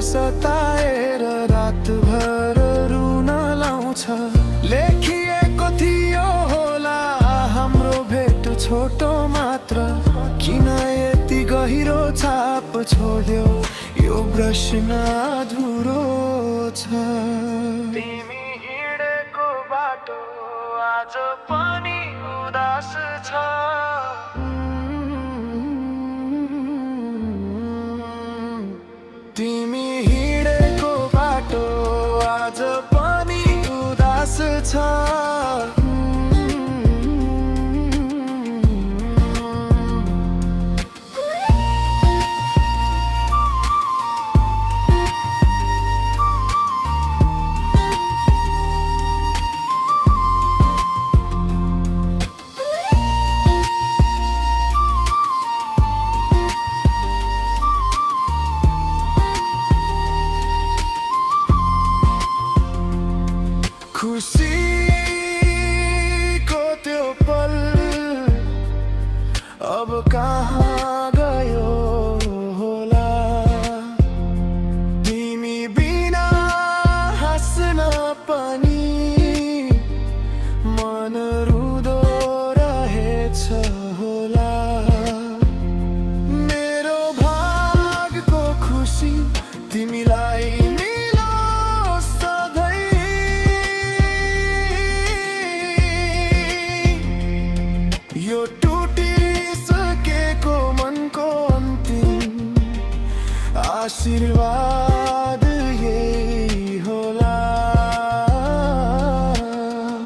सताएर रातभर रुन लाउँछ। लेखिएको थियो होला हाम्रो भेट छोटो मात्र, किन यति गहिरो छाप छोड्यो यो प्रश्न अधुरो छ। तिमी हिँडेको बाटो आज पनि उदास छ। तिमी हिँडेको बाटो आज पनि उदास छ। खुसीको त्यो पल अब कहाँ गयो होला। तिमी बिना हाँस्न पनि मन रुँदो रहेछ होला। मेरो भागको खुसी तिमीलाई यो टुटिसकेको मनको अन्तिम आशीर्वाद।